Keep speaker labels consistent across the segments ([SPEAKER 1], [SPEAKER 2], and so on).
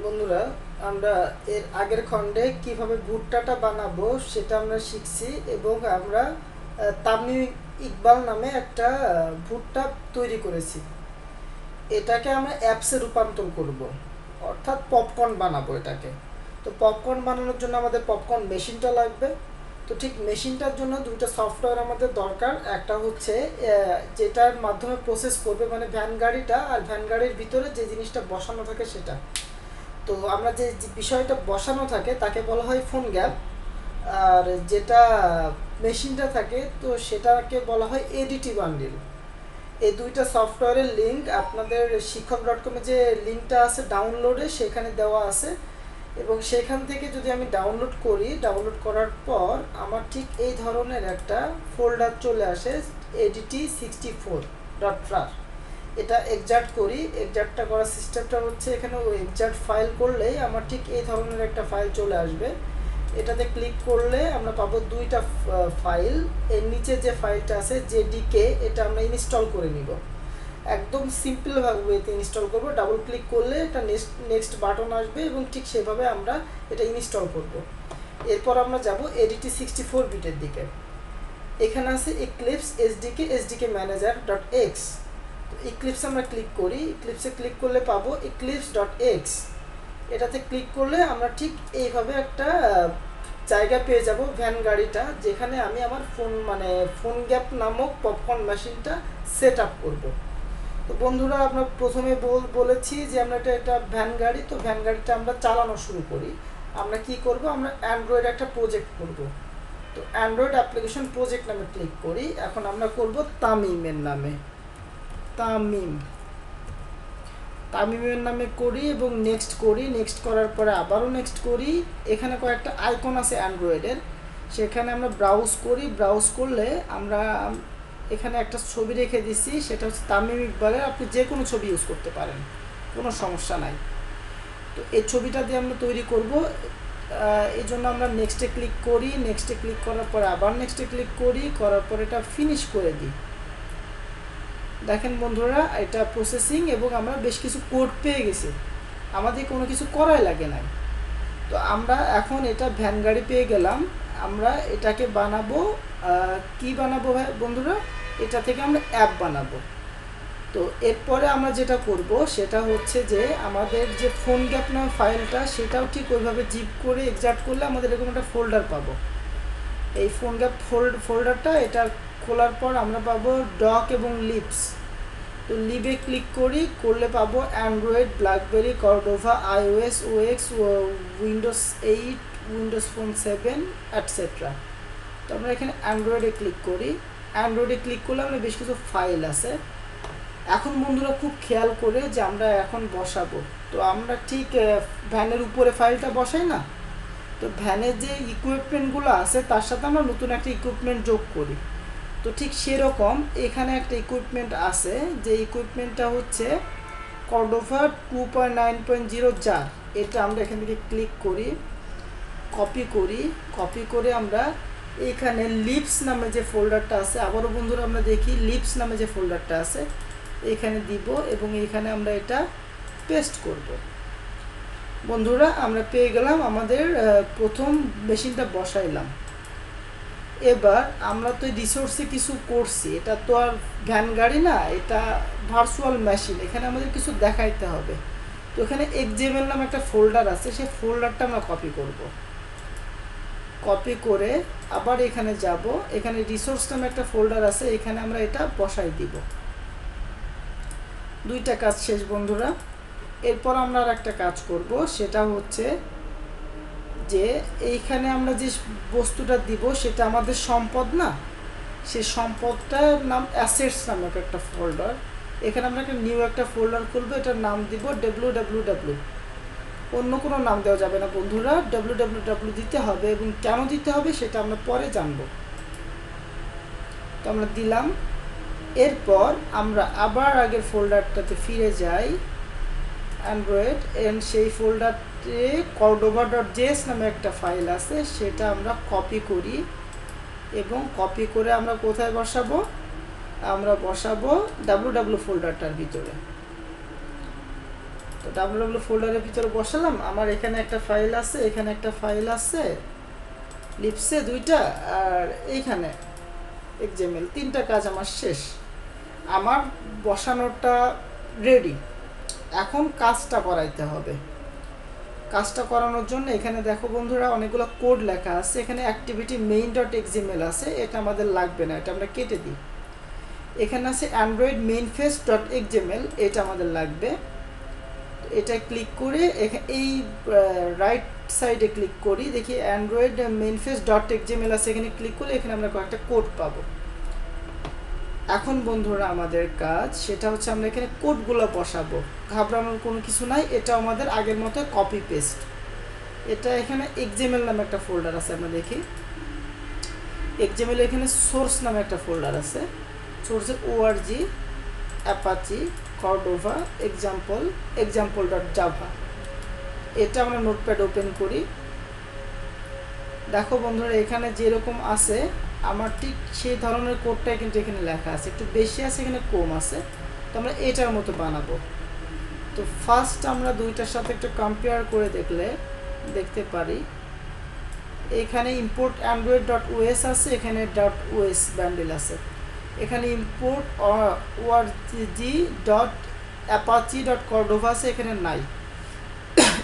[SPEAKER 1] বন্ধুরা, আমরা এর আগের খণ্ডে কিভাবে ভুট্টাটা বানাবো সেটা আমরা শিখছি এবং আমরা তামিম ইকবাল নামে একটা ভুট্টা তৈরি করেছি। এটাকে আমরা অ্যাপসে রূপান্তর করব, অর্থাৎ পপকর্ন বানাবো এটাকে। তো পপকর্ন বানানোর জন্য আমাদের পপকর্ন মেশিনটা লাগবে। তো ঠিক মেশিনটার জন্য দুটো সফটওয়্যার আমাদের দরকার। একটা হচ্ছে যেটার মাধ্যমে প্রসেস করবে, মানে ভ্যান গাড়িটা, আর ভ্যান গাড়ির ভিতরে যে জিনিসটা বসানো থাকে সেটা। তো আমরা যে বিষয়টা বসানো থাকে তাকে বলা হয় ফোন গ্যাপ, আর যেটা মেশিনটা থাকে তো সেটাকে বলা হয় এডিটি বান্ডিল। এই দুইটা সফটওয়্যারের লিঙ্ক আপনাদের শিক্ষক.com-এ যে লিঙ্কটা আছে ডাউনলোডে সেখানে দেওয়া আছে, এবং সেখান থেকে যদি আমি ডাউনলোড করি, ডাউনলোড করার পর আমার ঠিক এই ধরনের একটা ফোল্ডার চলে আসে, ADT64.rar। এটা এক্সাক্ট করি। এক্সাক্টটা করার সিস্টেমটা হচ্ছে এখানে ওই এক্সাক্ট ফাইল করলেই আমার ঠিক এই ধরনের একটা ফাইল চলে আসবে। এটাতে ক্লিক করলে আমরা পাবো দুইটা ফাইল। এর নিচে যে ফাইলটা আছে জেডিকে, এটা আমরা ইনস্টল করে নিব। একদম সিম্পল ওয়েতে ইনস্টল করব। ডাবল ক্লিক করলে এটা নেক্সট বাটন আসবে এবং ঠিক সেভাবে আমরা এটা ইনস্টল করব। এরপর আমরা যাব ADT64 বিটের দিকে। এখানে আছে eclipse SDK manager dot x. তো ইক্লিপস আমরা ক্লিক করি। ইক্লিপসে ক্লিক করলে পাবো eclipse.x। এটাতে ক্লিক করলে আমরা ঠিক এইভাবে একটা জায়গা পেয়ে যাব, ভ্যান গাড়িটা, যেখানে আমি আমার ফোন গ্যাপ নামক পপকর্ন মেশিনটা সেট আপ করবো। তো বন্ধুরা, আমরা প্রথমে বলেছি যে আমরা এটা ভ্যান গাড়ি। তো ভ্যান গাড়িটা আমরা চালানো শুরু করি। আমরা কি করব, আমরা অ্যান্ড্রয়েড একটা প্রজেক্ট করব। তো অ্যান্ড্রয়েড অ্যাপ্লিকেশন প্রজেক্ট নামে ক্লিক করি। এখন আমরা করব তামিমের নামে, তামিম তামিমের নামে করি এবং নেক্সট করি। নেক্সট করার পরে আবারও নেক্সট করি। এখানে কয়েকটা আইকন আছে অ্যান্ড্রয়েডের, সেখানে আমরা ব্রাউজ করি। ব্রাউজ করলে আমরা এখানে একটা ছবি রেখে দিছি, সেটা হচ্ছে তামিম ইকবালের। আপনি যে কোনো ছবি ইউজ করতে পারেন, কোনো সমস্যা নাই। তো এই ছবিটা দিয়ে আমরা তৈরি করব। এই জন্য আমরা নেক্সটে ক্লিক করি। নেক্সটে ক্লিক করার পরে আবার নেক্সটে ক্লিক করি, করার পর এটা ফিনিশ করে দিই। দেখেন বন্ধুরা, এটা প্রসেসিং এবং আমরা বেশ কিছু কোড পেয়ে গেছি, আমাদের কোনো কিছু করাই লাগে নাই। তো আমরা এখন এটা ভ্যান গাড়ি পেয়ে গেলাম। আমরা এটাকে বানাবো, কি বানাবো ভাই বন্ধুরা, এটা থেকে আমরা অ্যাপ বানাবো। তো এরপরে আমরা যেটা করব সেটা হচ্ছে যে আমাদের যে ফোন গ্যাপ নাম ফাইলটা, সেটাও ঠিক ওইভাবে জিপ করে এক্সাক্ট করলে আমাদের এরকম একটা ফোল্ডার পাবো। এই ফোন গ্যাপ ফোল্ডারটা এটা খোলার পর আমরা পাবো ডক এবং লিপস। তো লিভে ক্লিক করি, করলে পাবো Android, blackberry, Cordova, iOS, OX, Windows 8, Windows phone 7 etcetera. তো আমরা এখানে অ্যান্ড্রয়েডে ক্লিক করি। অ্যান্ড্রয়েডে ক্লিক করলে আমরা বেশ কিছু ফাইল আছে। এখন বন্ধুরা খুব খেয়াল করে যে আমরা এখন বসাবো। তো আমরা ঠিক ভ্যানের উপরে ফাইলটা বসাই না, তো ভ্যানের যে ইকুইপমেন্টগুলো আছে তার সাথে আমরা নতুন একটা ইকুইপমেন্ট যোগ করি। তো ঠিক সেরকম এখানে একটা ইকুইপমেন্ট আছে, যে ইকুইপমেন্টটা হচ্ছে কর্ডোভা 2.9.0 জার। এটা আমরা এখান থেকে ক্লিক করি, কপি করি। কপি করে আমরা এখানে লিপস নামে যে ফোল্ডারটা আছে, আবারও বন্ধুরা আমরা দেখি লিপস নামে যে ফোল্ডারটা আছে এখানে দিব এবং এখানে আমরা এটা পেস্ট করব। বন্ধুরা, আমরা পেয়ে গেলাম, আমাদের প্রথম মেশিনটা বসাইলাম। এবার আমরা তো রিসোর্সে কিছু করছি, এটা তো আর ভ্যান গাড়ি না, এটা ভার্চুয়াল মেশিন, এখানে আমাদের কিছু দেখাইতে হবে। তো এখানে এক্সএমএল নামে একটা ফোল্ডার আছে, সেই ফোল্ডারটা আমরা কপি করব। কপি করে আবার এখানে যাব, এখানে রিসোর্স নামে একটা ফোল্ডার আছে, এখানে আমরা এটা বসাই দিব। দুইটা কাজ শেষ বন্ধুরা। এরপর আমরা আর একটা কাজ করব, সেটা হচ্ছে যে এইখানে আমরা যে বস্তুটা দিব সেটা আমাদের সম্পদ না, সেই সম্পদটার নাম অ্যাসেটস নামক একটা ফোল্ডার। এখানে আমরা একটা নিউ একটা ফোল্ডার খুলবো, এটার নাম দিব www। অন্য কোনো নাম দেওয়া যাবে না বন্ধুরা, www দিতে হবে, এবং কেন দিতে হবে সেটা আমরা পরে জানবো। তো আমরা দিলাম। এরপর আমরা আবার আগের ফোল্ডারটাতে ফিরে যাই, অ্যান্ড্রয়েড, এন্ড সেই ফোল্ডারে cordova.js নামে একটা ফাইল আছে, সেটা আমরা কপি করি এবং কপি করে আমরা কোথায় বসাবো, আমরা বসাবো www ফোল্ডারটার ভিতরে। তো www ফোল্ডারের ভিতরে বসালাম। আমার এখানে একটা ফাইল আছে, এখানে একটা ফাইল আছে লিপসে দুইটা, আর এইখানে XML, তিনটা কাজ আমার শেষ। আমার বসানোটা রেডি, এখন কাজটা করাইতে হবে। কাজটা করানোর জন্য এখানে দেখো বন্ধুরা অনেকগুলো কোড লেখা আছে। এখানে অ্যাক্টিভিটি main.xml আছে, এটা আমাদের লাগবে না, এটা আমরা কেটে দিই। এখানে আছে Android main face dot XML, এটা আমাদের লাগবে। এটা ক্লিক করে এই রাইট সাইডে ক্লিক করি, দেখি Android main face dot XML আছে, এখানে ক্লিক করলে এখানে আমরা কয়েকটা কোড পাবো। এখন বন্ধুরা আমাদের কাজ সেটা হচ্ছে আমরা এখানে কোডগুলো বসাবো, ঘাবড়ানোর কোনো কিছু নাই। এটা আমাদের আগের মতো কপি পেস্ট। এটা এখানে এক্সএমএল নামে একটা ফোল্ডার আছে, আমরা দেখি এক্সএমএল এখানে সোর্স নামে একটা ফোল্ডার আছে, সোর্সের org, অ্যাপাচি, কর্ডোভা, example.java। এটা আমরা নোটপ্যাড ওপেন করি। দেখো বন্ধুরা এখানে যেরকম আছে আমার ঠিক সেই ধরনের কোডটাই কিন্তু এখানে লেখা আছে, একটু বেশি আছে এখানে কম আছে। তো আমরা এটার মতো বানাবো। তো ফার্স্ট আমরা দুইটার সাথে একটু কম্পেয়ার করে দেখতে পারি। এখানে ইম্পোর্ট android.os আছে, এখানে .os বান্ডেল আছে। এখানে ইম্পোর্ট org.apache.cordova আছে, এখানে নাই।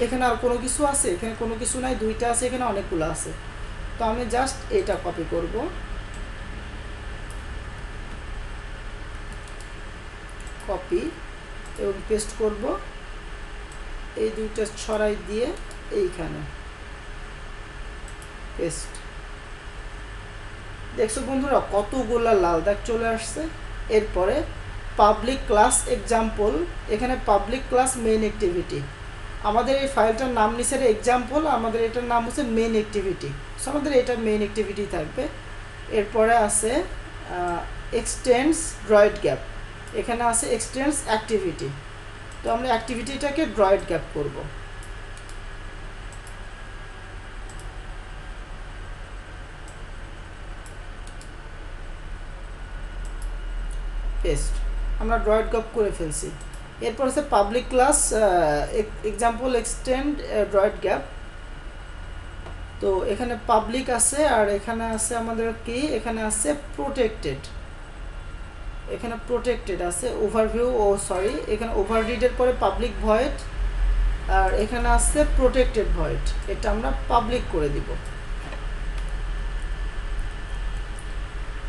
[SPEAKER 1] এখানে আর কোনো কিছু আছে? এখানে কোনো কিছু নাই, দুইটা আছে, এখানে অনেকগুলো আছে। তো আমি জাস্ট এটা কপি করব, কপি এবং পেস্ট করব। এই দুইটা ছড়াই দিয়ে এইখানে পেস্ট। দেখছো বন্ধুরা কতগুলা লাল দাগ চলে আসছে। এরপরে পাবলিক ক্লাস এক্সাম্পল, এখানে পাবলিক ক্লাস মেইন অ্যাক্টিভিটি। আমাদের এই ফাইলটার নাম নিচে এক্সাম্পল, আমাদের এটার নাম হচ্ছে মেইন অ্যাক্টিভিটি। সো আমাদের এটা মেইন অ্যাক্টিভিটি থাকবে। এরপরে আছে এক্সটেন্ডস ড্রয়েড গ্যাপ, এখানে আছে এক্সটেন্ডস অ্যাক্টিভিটি। তো আমরা অ্যাক্টিভিটিটাকে ড্রয়েড গ্যাপ করব। পেস্ট, আমরা ড্রয়েড গ্যাপ করে ফেলছি। এরপর আছে public class example extend droid gap. তো এখানে পাবলিক আছে আর এখানে আছে আমাদের কি, এখানে আছে প্রোটেক্টেড, এখানে প্রোটেক্টেড আছে ওভারভিউ, এখানে ওভাররিডের পরে পাবলিক ভয়েড, আর এখানে আছে প্রোটেক্টেড ভয়েড। এটা আমরা পাবলিক করে দিব,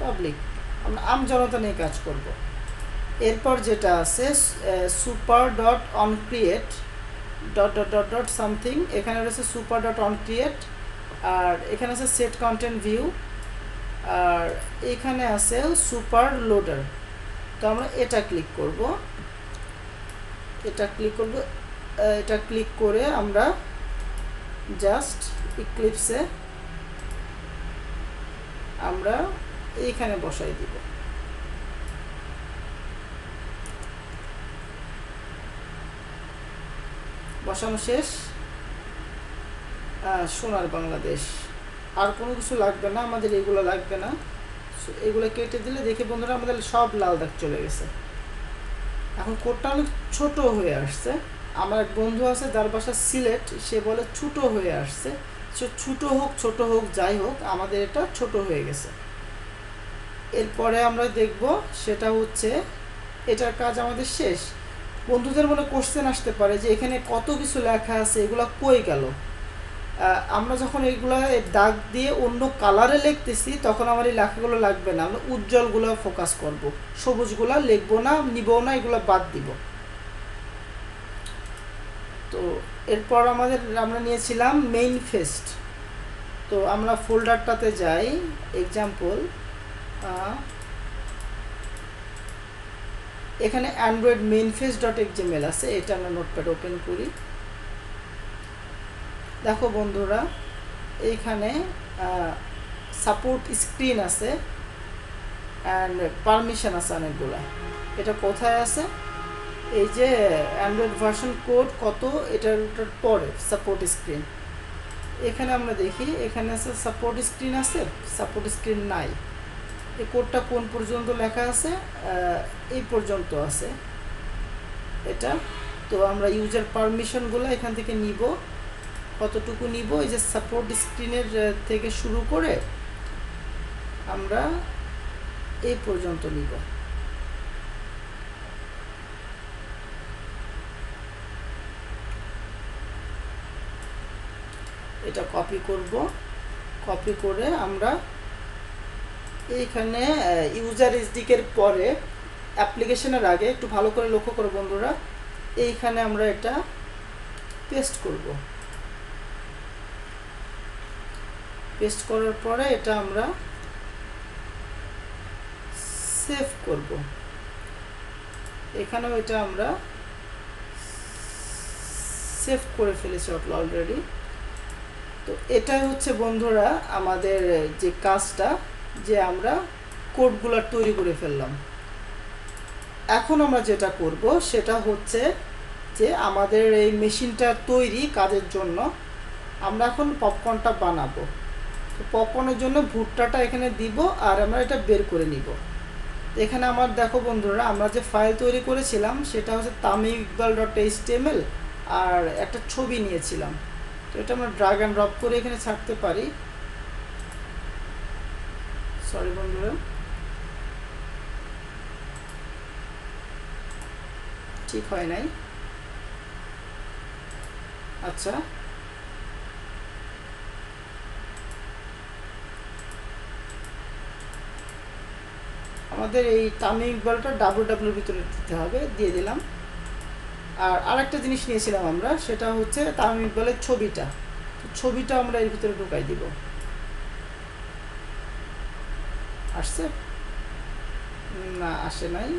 [SPEAKER 1] পাবলিক। আমরা আমজনতা নিয়ে কাজ করব। এরপর যেটা আছে super dot on create dot dot dot dot something, এখানে রয়েছে সুপার ডট অন ক্রিয়েট, আর এখানে আছে সেট কন্টেন্ট ভিউ, আর এখানে আছে সুপার লোডার। তো আমরা এটা ক্লিক করব, এটা ক্লিক করে আমরা জাস্ট ইক্লিপসে আমরা এইখানে বসাই দিব। বসানো শেষ। সোনার বাংলাদেশ, আর কোনো কিছু লাগবে না আমাদের, এগুলো লাগবে না। এগুলো কেটে দিলে দেখি বন্ধুরা আমাদের সব লাল দাগ চলে গেছে। এখন কোডটা অনেক ছোট হয়ে আসছে। আমার এক বন্ধু আছে যার বাসা সিলেট, সে বলে ছোট হয়ে আসছে। সে ছোট হোক যাই হোক, আমাদের এটা ছোট হয়ে গেছে। এরপরে আমরা দেখব সেটা হচ্ছে এটার কাজ আমাদের শেষ। বন্ধুদের মনে কোশ্চেন আসতে পারে যে এখানে কত কিছু লেখা আছে, এগুলো কই গেল। আমরা যখন এইগুলো দাগ দিয়ে অন্য কালারে লিখতেছি তখন আমার এই লেখাগুলো লাগবে না, আমরা উজ্জ্বলগুলো ফোকাস করব, সবুজগুলো লিখবো না, নিবও না, এগুলো বাদ দিব। তো এরপর আমরা নিয়েছিলাম মেইন ফেস্ট। তো আমরা ফোল্ডারটাতে যাই, এক্সাম্পল, এখানে Android main face dot XML আছে, এটা আমরা নোটপ্যাড ওপেন করি। দেখো বন্ধুরা এইখানে সাপোর্ট স্ক্রিন আছে অ্যান্ড পারমিশন আছে অনেকগুলো। এটা কোথায় আছে? এই যে অ্যান্ড্রয়েড ভার্সন কোড কত, এটার পরে সাপোর্ট স্ক্রিন। এখানে আমরা দেখি এখানে আছে সাপোর্ট স্ক্রিন আছে, সাপোর্ট স্ক্রিন নাই। এই কোডটা কোন পর্যন্ত লেখা আছে? এই পর্যন্ত আছে এটা। তো আমরা ইউজার পারমিশনগুলো এখান থেকে নিব, কতটুকু নিব, এই যে সাপোর্ট স্ক্রিনের থেকে শুরু করে আমরা এই পর্যন্ত নিব। এটা কপি করব, কপি করে আমরা এইখানে ইউজার এসডিকের পরে অ্যাপ্লিকেশনের আগে একটু ভালো করে লক্ষ্য করো বন্ধুরা, এইখানে আমরা এটা পেস্ট করব। পেস্ট করার পরে এটা আমরা সেভ করব। এখানেও এটা আমরা সেভ করে ফেলেছি অলরেডি। তো এটাই হচ্ছে বন্ধুরা আমাদের যে কাজটা, যে আমরা কোডগুলো তৈরি করে ফেললাম। এখন আমরা যেটা করব সেটা হচ্ছে যে আমাদের এই মেশিনটা তৈরি কাজের জন্য আমরা এখন পপকর্নটা বানাবো। তো পপকর্নের জন্য ভুট্টাটা এখানে দিব আর আমরা এটা বের করে নিব। এখানে আমার দেখো বন্ধুরা, আমরা যে ফাইল তৈরি করেছিলাম সেটা হচ্ছে tamimiqbal.html আর একটা ছবি নিয়েছিলাম। তো এটা আমরা ড্রাগ অ্যান্ড ড্রপ করে এখানে ছাড়তে পারি। সরি বন্ধুরা, ঠিক হয় নাই। আচ্ছা, আমাদের এই তামিম ইকবালটা ডাব্লিউর ভিতরে দিতে হবে, দিয়ে দিলাম। আর আরেকটা জিনিস নিয়েছিলাম আমরা, সেটা হচ্ছে তামিম ইকবালের ছবিটা। ছবিটা আমরা এর ভিতরে ঢুকাই দিব। আসছে না, আসে নাই।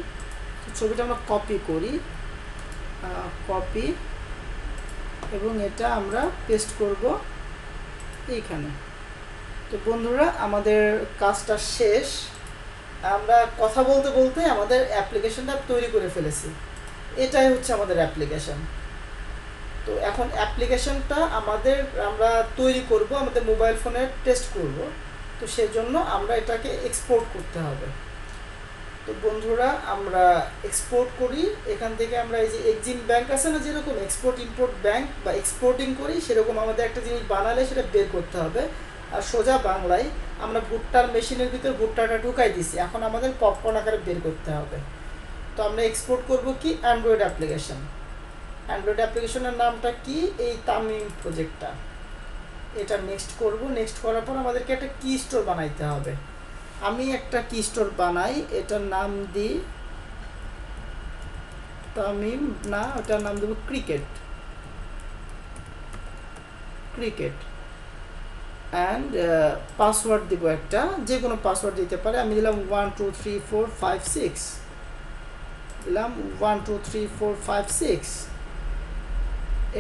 [SPEAKER 1] ছবিটা আমরা কপি করি, কপি, এবং এটা আমরা পেস্ট করব এইখানে। তো বন্ধুরা আমাদের কাজটা শেষ। আমরা কথা বলতে বলতে আমাদের অ্যাপ্লিকেশনটা তৈরি করে ফেলেছি। এটাই হচ্ছে আমাদের অ্যাপ্লিকেশন। তো এখন অ্যাপ্লিকেশনটা আমরা তৈরি করব, আমাদের মোবাইল ফোনে টেস্ট করব। তো সেজন্য আমরা এটাকে এক্সপোর্ট করতে হবে। তো বন্ধুরা আমরা এক্সপোর্ট করি। এখান থেকে আমরা এই যে এক্সিম ব্যাংক আছে না, যেরকম এক্সপোর্ট ইম্পোর্ট ব্যাংক বা এক্সপোর্টিং করি, সেরকম আমাদের একটা জিনিস বানালে সেটা বের করতে হবে। আর সোজা বাংলায় আমরা ভুট্টার মেশিনের ভিতর ভুট্টাটা ঢুকাই দিছি, এখন আমাদের পপকর্ন আকারে বের করতে হবে। তো আমরা এক্সপোর্ট করব কি, অ্যান্ড্রয়েড অ্যাপ্লিকেশন। অ্যান্ড্রয়েড অ্যাপ্লিকেশনের নামটা কি, এই তামিম প্রজেক্টটা। এটা নেক্সট করব। নেক্সট করার পর আমাদেরকে একটা কি স্টোর বানাইতে হবে। আমি একটা কি স্টোর বানাই, এটার নাম দিই তামিম, না ওটার নাম দেবো ক্রিকেট। ক্রিকেট অ্যান্ড পাসওয়ার্ড দিব একটা, যে কোনো পাসওয়ার্ড দিতে পারে। আমি দিলাম 1 2 3 4 5 6, দিলাম 1 2 3 4 5 6।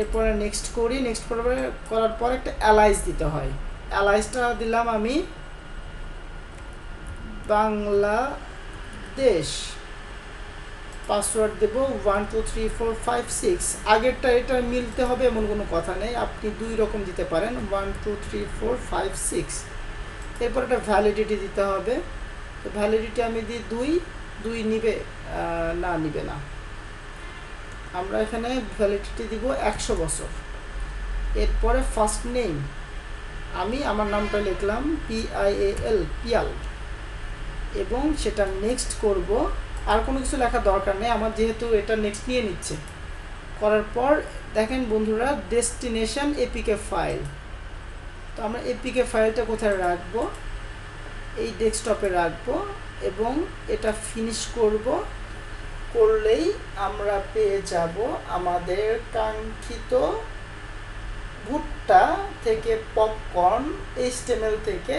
[SPEAKER 1] এরপরে নেক্সট করি। নেক্সট করার পর একটা অ্যালাইস দিতে হয়। অ্যালাইসটা দিলাম আমি বাংলাদেশ। পাসওয়ার্ড দেব 1 2 3 4 5 6। আগেরটা এটা মিলতে হবে এমন কোনো কথা নেই, আপনি দুই রকম দিতে পারেন, 1 2 3 4 5 6। এরপর একটা ভ্যালিডিটি দিতে হবে। তো ভ্যালিডিটি আমি দিই 2 নিবে না, নিবে না। আমরা এখানে ভ্যালিডিটি দিব 100 বছর। এরপরে ফার্স্ট নেম, আমি আমার নামটা লিখলাম PIAL, পিয়াল, এবং সেটা নেক্সট করব। আর কোনো কিছু লেখার দরকার নেই আমার, যেহেতু এটা নেক্সট নিয়ে নিচ্ছে। করার পর দেখেন বন্ধুরা, ডেস্টিনেশন এপিকে ফাইল। তো আমরা এপিকে ফাইলটা কোথায় রাখবো, এই ডেস্কটপে রাখবো, এবং এটা ফিনিশ করলেই আমরা পেয়ে যাব আমাদের কাঙ্ক্ষিত ভুট্টা থেকে পপকর্ন HTML থেকে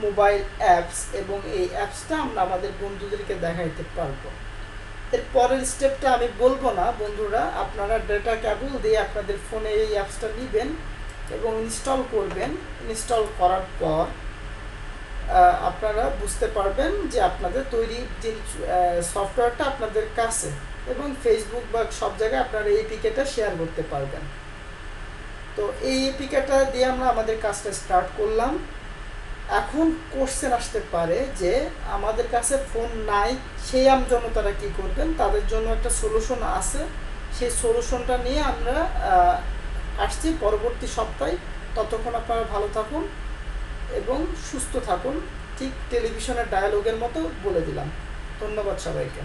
[SPEAKER 1] মোবাইল অ্যাপস, এবং এই অ্যাপসটা আমরা আমাদের বন্ধুদেরকে দেখাইতে পারবো। এর পরের স্টেপটা আমি বলবো না বন্ধুরা, আপনারা ডেটা কেবল দিয়ে আপনাদের ফোনে এই অ্যাপসটা নেবেন এবং ইনস্টল করবেন। ইনস্টল করার পর আপনারা বুঝতে পারবেন যে আপনাদের তৈরি যে সফটওয়্যারটা আপনাদের কাছে, এবং ফেসবুক বা সব জায়গায় আপনারা এই এপিকেটা শেয়ার করতে পারবেন। তো এই এপিকেটা দিয়ে আমরা আমাদের কাজটা স্টার্ট করলাম। এখন কোশ্চেন আসতে পারে যে আমাদের কাছে ফোন নাই, সেই আমজনতারা কী করবেন, তাদের জন্য একটা সলিউশন আছে। সেই সলিউশনটা নিয়ে আমরা আসছি পরবর্তী সপ্তাহে। ততক্ষণ আপনারা ভালো থাকুন এবং সুস্থ থাকুন, ঠিক টেলিভিশনের ডায়ালগের মতো বলে দিলাম। ধন্যবাদ সবাইকে।